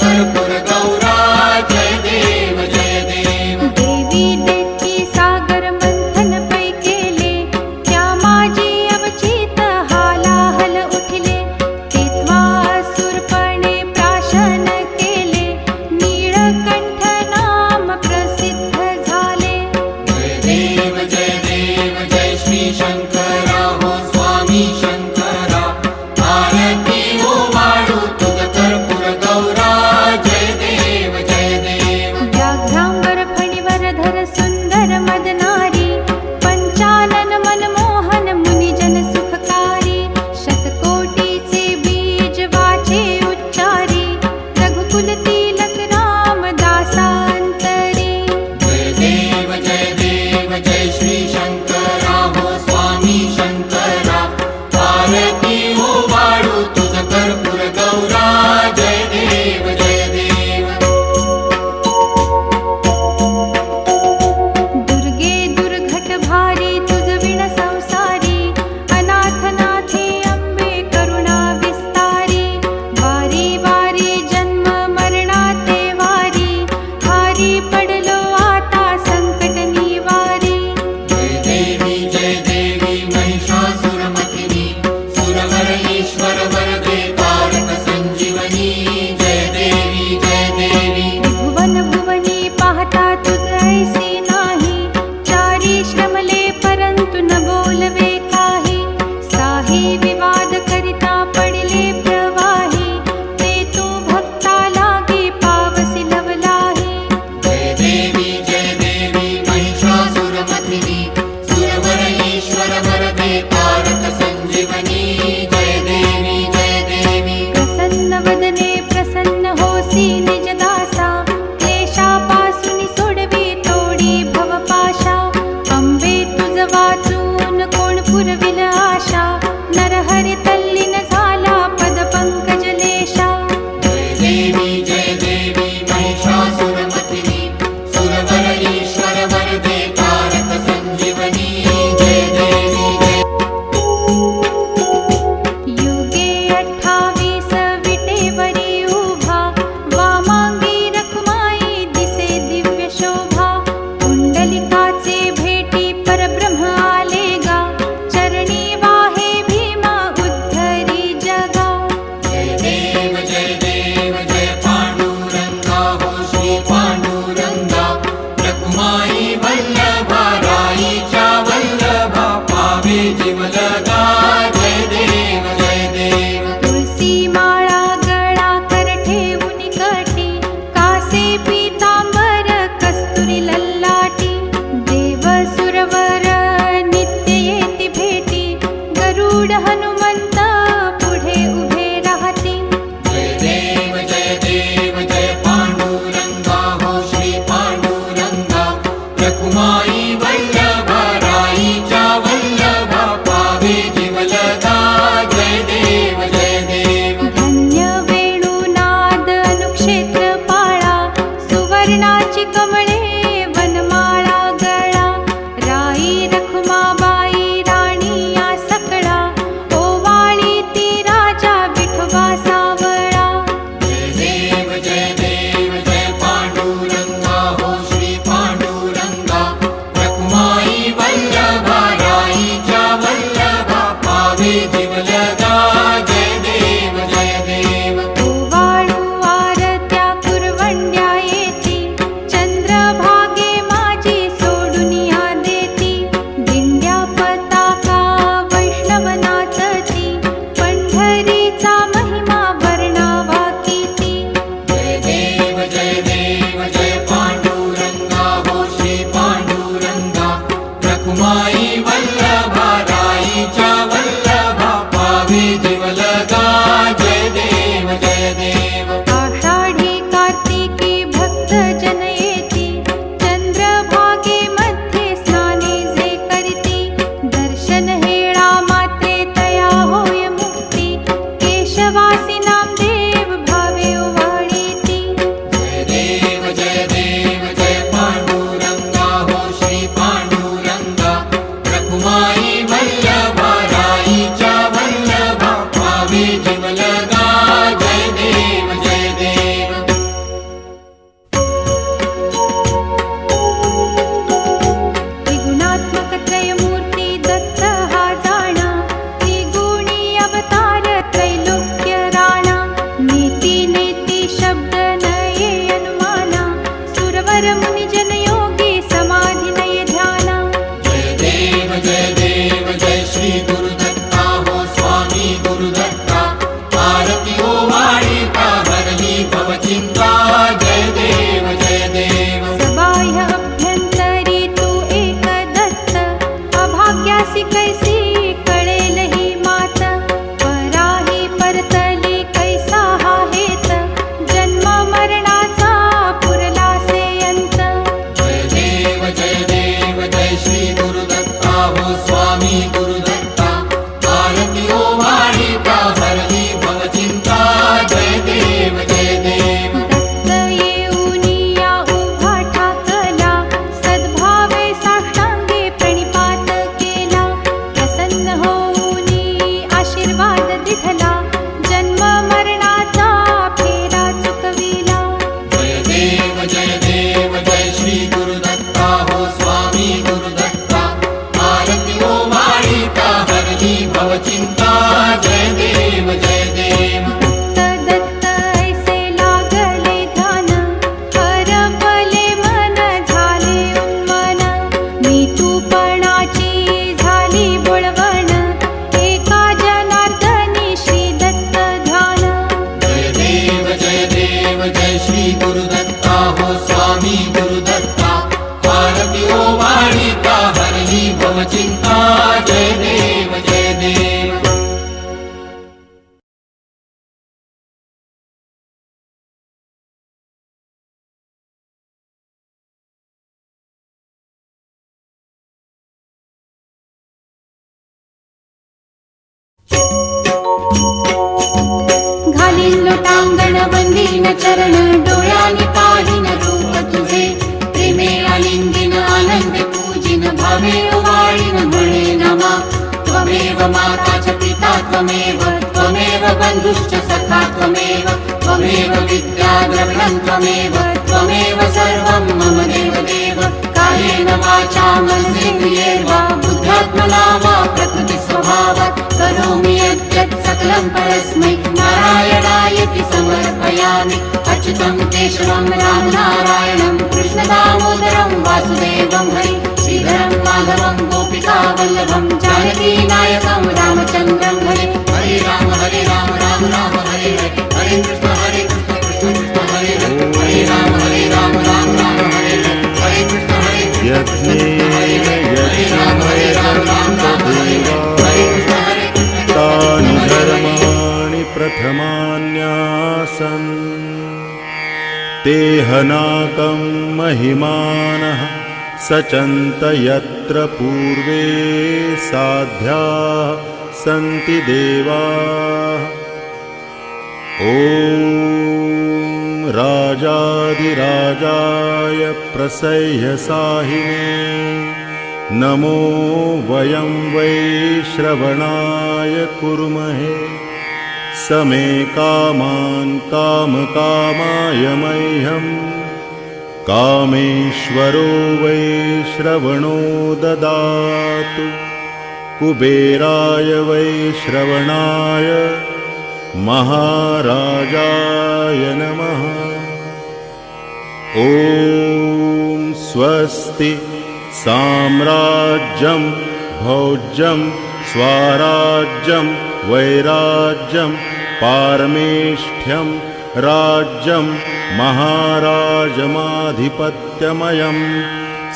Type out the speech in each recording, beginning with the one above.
कर्पूर गौरा जय देव जय देव। देवी देती सागर मंथन पै केले, त्या माझी अवचित हालाहल उठले। तेव्हा असुरपणे प्राशन केले, नीळकंठ नाम प्रसिद्ध झाले। जय देव जय श्री शंकरा हो स्वामी शंकरा, आरती ओ वाळू तुझ कर्पूर गौरा जय जय श्री गुरुदत्ता हो स्वामी गुरुदत्ता आरती ओ वाणी का हरहि भव चिंता जय देव जय देव घालीन लोटांगण वंदीन चरण डोळ्यानी पाहिन रूप तुझे प्रेमे आलिंगिन आनंद पूजिन भावे ओवाळीन म्हणे नमा त्वमेव माता च पिता त्वमेव त्वमेव बन्धुश्च सखा त्वमेव त्वमेव विद्या द्रविणं त्वमेव त्वमेव सर्वं मम देवदेव कायेन वाचा मनसेन्द्रियैर्वा बुद्ध्यात्मना वा प्रकृतिस्वभावात् करोमि यद्यत् सकलं परस्मै नारायणायति समर्पयामि अच्युतं केशवं रामनारायणं कृष्णदामोदरं वासुदेवं हरि श्रीधरं माधवं गोपिकावल्लभं जानकीनायकं रामचन्द्रं हरे हरे राम राम राम हरे हरे हरे कृष्ण कृष्ण कृष्ण हरे हरे हरे राम राम राम हरे हरे हरे कृष्ण यज्ञे राम राम हरे हरे कृष्ण तानि धर्माणि प्रथमान्यासन् तेहनाकं महिमानः सचन्त यत्र पूर्वे साध्याः सन्ति देवाः ॐ राजाधिराजाय प्रसह्यसाहिने नमो वयं वै श्रवणाय कुर्महे समे कामान् कामकामाय मह्यं कामेश्वरो वै श्रवणो ददातु कुबेराय वै श्रवणाय महाराजाय नमः ॐ स्वस्ति साम्राज्यं भोज्यं स्वराज्यं वैराज्यं पारमेष्ठ्यं राज्यं महाराजमाधिपत्यमयं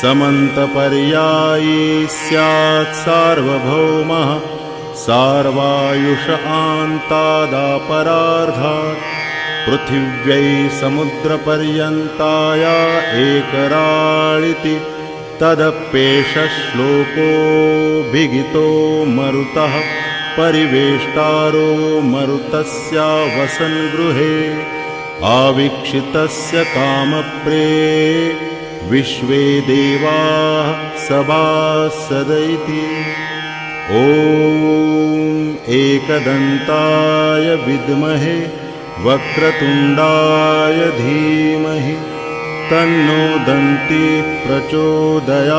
समन्तपर्यायी स्यात् सार्वभौमः सार्वायुष आन्तादापरार्धात् पृथिव्यै समुद्रपर्यन्ताया एकराळिति तदप्येषश्लोकोऽभिगितो मरुतः परिवेष्टारो मरुतस्य वसन् गृहे आवीक्षितस्य कामप्रे विश्वे देवाः सभासदैति ॐ एकदन्ताय विद्महे वक्रतुण्डाय धीमहि तन्नो दन्ती प्रचोदयात्।